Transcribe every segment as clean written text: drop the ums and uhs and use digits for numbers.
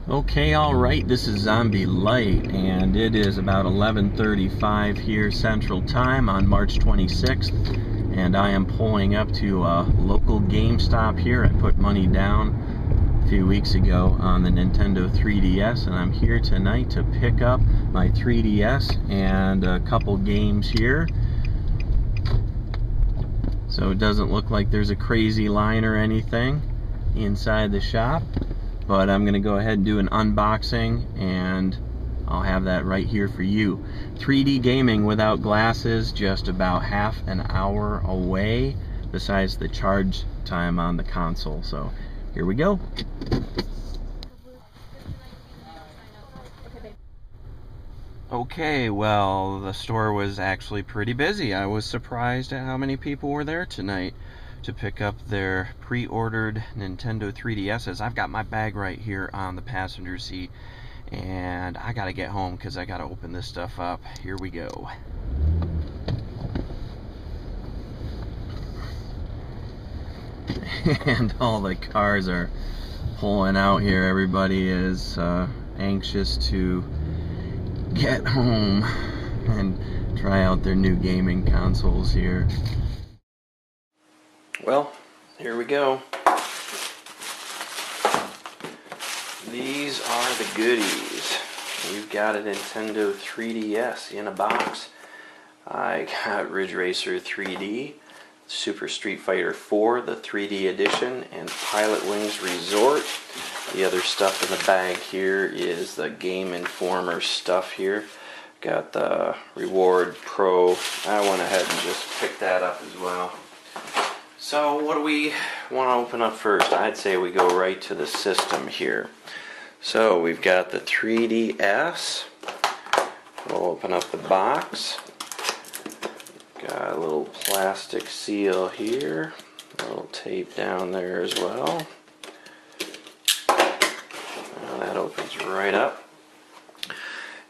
Okay, alright, this is ZombieLite, and it is about 11:35 here Central Time on March 26th, and I am pulling up to a local Gamestop here. I put money down a few weeks ago on the Nintendo 3DS, and I'm here tonight to pick up my 3DS and a couple games here. So it doesn't look like there's a crazy line or anything inside the shop. But I'm going to go ahead and do an unboxing, and I'll have that right here for you. 3D gaming without glasses, just about half an hour away, besides the charge time on the console. So here we go. Okay, well, the store was actually pretty busy. I was surprised at how many people were there tonight to pick up their pre-ordered Nintendo 3DSs. I've got my bag right here on the passenger seat, and I gotta get home because I gotta open this stuff up. Here we go. And all the cars are pulling out here. Everybody is anxious to get home and try out their new gaming consoles here. Well, here we go. These are the goodies. We've got a Nintendo 3DS in a box. I got Ridge Racer 3D, Super Street Fighter 4, the 3D edition, and Pilot Wings Resort. The other stuff in the bag here is the Game Informer stuff here. Got the Reward Pro. I went ahead and just picked that up as well. So what do we want to open up first? I'd say we go right to the system here. So we've got the 3DS. We'll open up the box. Got a little plastic seal here. A little tape down there as well. Now that opens right up.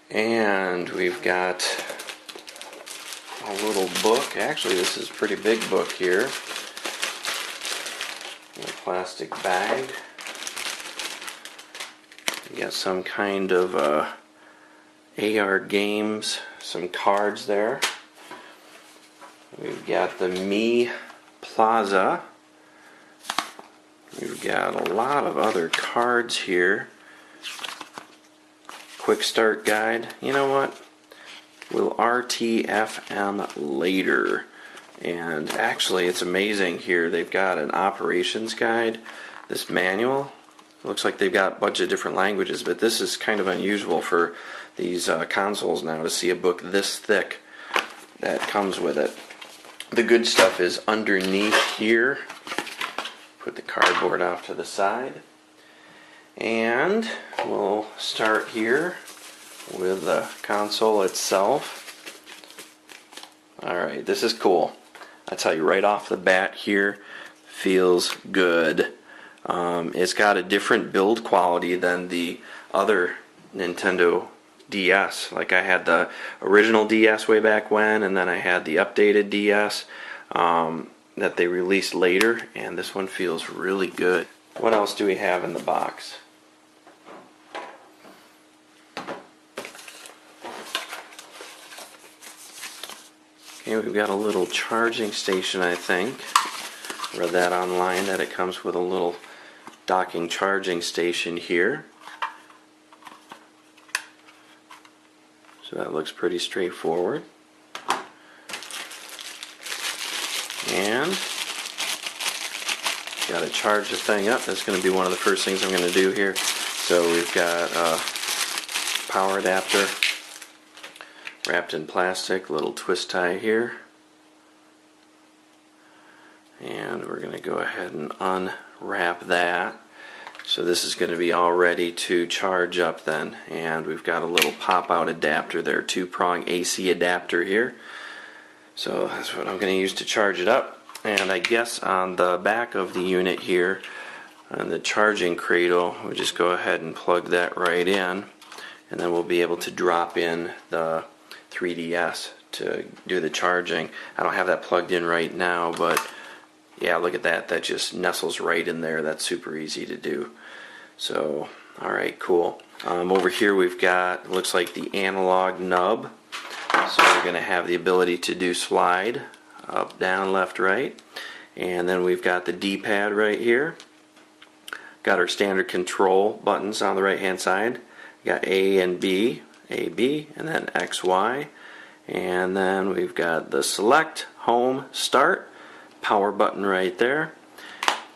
And we've got a little book. Actually, this is a pretty big book here. In a plastic bag. You got some kind of AR games, some cards there. We've got the Mi Plaza. We've got a lot of other cards here. Quick start guide. You know what? We'll RTFM later. And actually, it's amazing here. They've got an operations guide, this manual. It looks like they've got a bunch of different languages, but this is kind of unusual for these consoles now to see a book this thick that comes with it. The good stuff is underneath here. Put the cardboard off to the side. And we'll start here with the console itself. Alright, this is cool. I tell you right off the bat here, feels good. It's got a different build quality than the other Nintendo DS. Like I had the original DS way back when, and then I had the updated DS that they released later, and this one feels really good. What else do we have in the box? Okay, we've got a little charging station, I think. Read that online, that it comes with a little docking charging station here. So that looks pretty straightforward. And got to charge the thing up. That's going to be one of the first things I'm going to do here. So we've got a power adapter wrapped in plastic, little twist tie here. And we're going to go ahead and unwrap that. So this is going to be all ready to charge up then. And we've got a little pop-out adapter there, 2-prong AC adapter here. So that's what I'm going to use to charge it up. And I guess on the back of the unit here, on the charging cradle, we'll just go ahead and plug that right in. And then we'll be able to drop in the 3DS to do the charging. I don't have that plugged in right now, but yeah, look at that. That just nestles right in there. That's super easy to do. So Alright, cool. Over here we've got, looks like the analog nub. So we're going to have the ability to do slide, up, down, left, right. And then we've got the D-pad right here. Got our standard control buttons on the right hand side. Got A and B, A, B, and then X, Y. And then we've got the select, home, start, power button right there.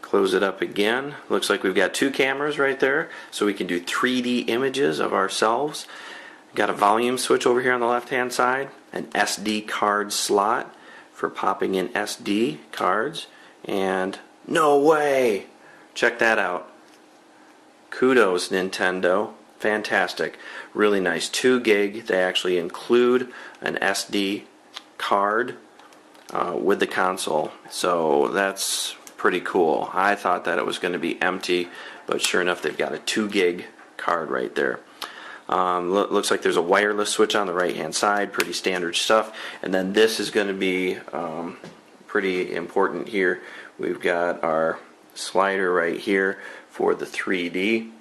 Close it up again. Looks like we've got two cameras right there, so we can do 3D images of ourselves. Got a volume switch over here on the left hand side, an SD card slot for popping in SD cards, and no way! Check that out. Kudos, Nintendo. Fantastic. Really nice. 2 gig. They actually include an SD card with the console, so that's pretty cool. I thought that it was going to be empty, but sure enough they've got a 2 gig card right there. Looks like there's a wireless switch on the right hand side, pretty standard stuff. And then this is going to be pretty important here. We've got our slider right here for the 3D,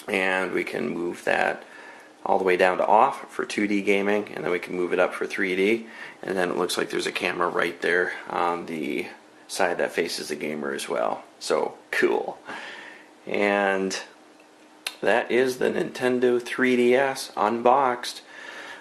and we can move that all the way down to off for 2D gaming, and then we can move it up for 3D. And then it looks like there's a camera right there on the side that faces the gamer as well. So cool. And that is the Nintendo 3DS unboxed.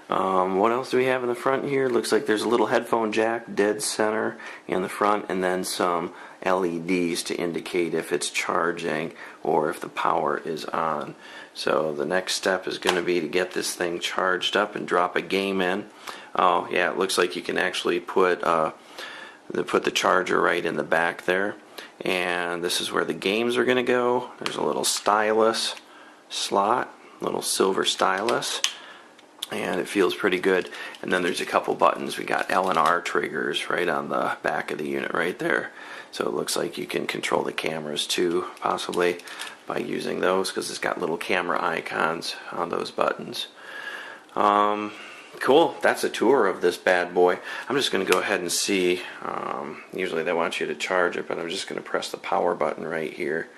What else do we have in the front here? Looks like there's a little headphone jack dead center in the front, and then some LEDs to indicate if it's charging or if the power is on. So the next step is going to be to get this thing charged up and drop a game in. Oh yeah, it looks like you can actually put the charger right in the back there, and this is where the games are going to go. There's a little stylus slot, little silver stylus, and it feels pretty good. And then there's a couple buttons. We got L and R triggers right on the back of the unit right there, so it looks like you can control the cameras too, possibly by using those, because it's got little camera icons on those buttons. Cool, that's a tour of this bad boy. I'm just going to go ahead and see. Usually they want you to charge it, but I'm just going to press the power button right here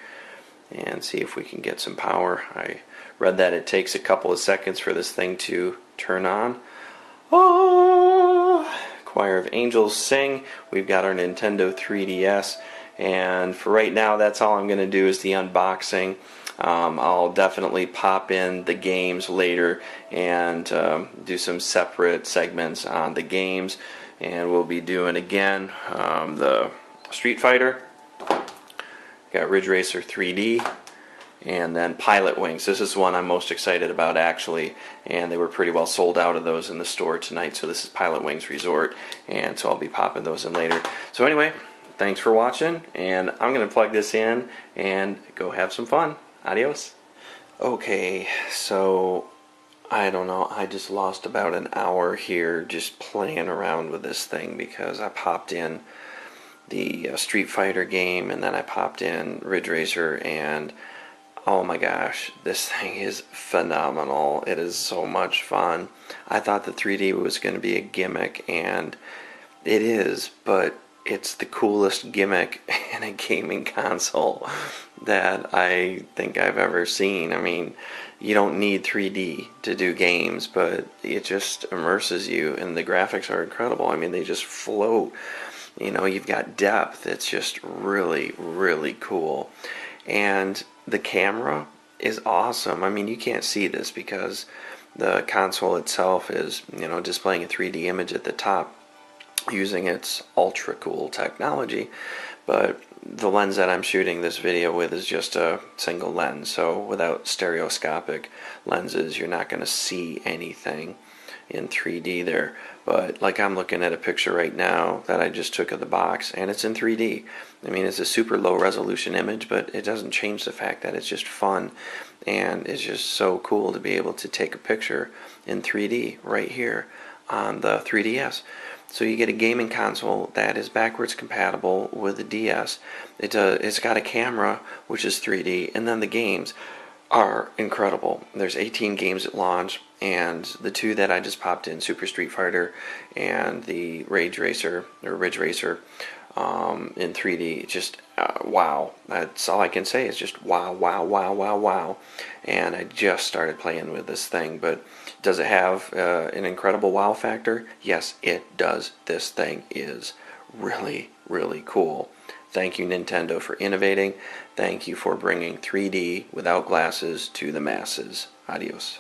and see if we can get some power. I read that it takes a couple of seconds for this thing to turn on. Oh, Choir of Angels sing. We've got our Nintendo 3DS, and for right now that's all I'm going to do is the unboxing. I'll definitely pop in the games later and do some separate segments on the games, and we'll be doing again the Street Fighter, got Ridge Racer 3D, and then Pilot Wings. This is one I'm most excited about actually, and they were pretty well sold out of those in the store tonight, so this is Pilot Wings Resort, and so I'll be popping those in later. So anyway, thanks for watching, and I'm going to plug this in and go have some fun. Adios. Okay, so I don't know, I just lost about an hour here just playing around with this thing, because I popped in the Street Fighter game, and then I popped in Ridge Racer, and oh my gosh, this thing is phenomenal. It is so much fun. I thought the 3D was going to be a gimmick, and it is, but it's the coolest gimmick in a gaming console that I think I've ever seen. I mean, you don't need 3D to do games, but it just immerses you, and the graphics are incredible. I mean, they just float. You know, you've got depth. It's just really, really cool. And the camera is awesome. I mean, you can't see this because the console itself is, you know, displaying a 3D image at the top using its ultra cool technology, but the lens that I'm shooting this video with is just a single lens, so without stereoscopic lenses you're not going to see anything in 3D there. But like, I'm looking at a picture right now that I just took of the box, and it's in 3D. I mean, it's a super low resolution image, but it doesn't change the fact that it's just fun, and it's just so cool to be able to take a picture in 3D right here on the 3DS. So you get a gaming console that is backwards compatible with the DS. It's got a camera which is 3D, and then the games are incredible. There's 18 games at launch, and the two that I just popped in, Super Street Fighter and the Ridge Racer, in 3D. Just wow. That's all I can say is just wow, wow, wow, wow, wow. And I just started playing with this thing, but does it have an incredible wow factor? Yes, it does. This thing is really, really cool. Thank you, Nintendo, for innovating. Thank you for bringing 3D without glasses to the masses. Adios.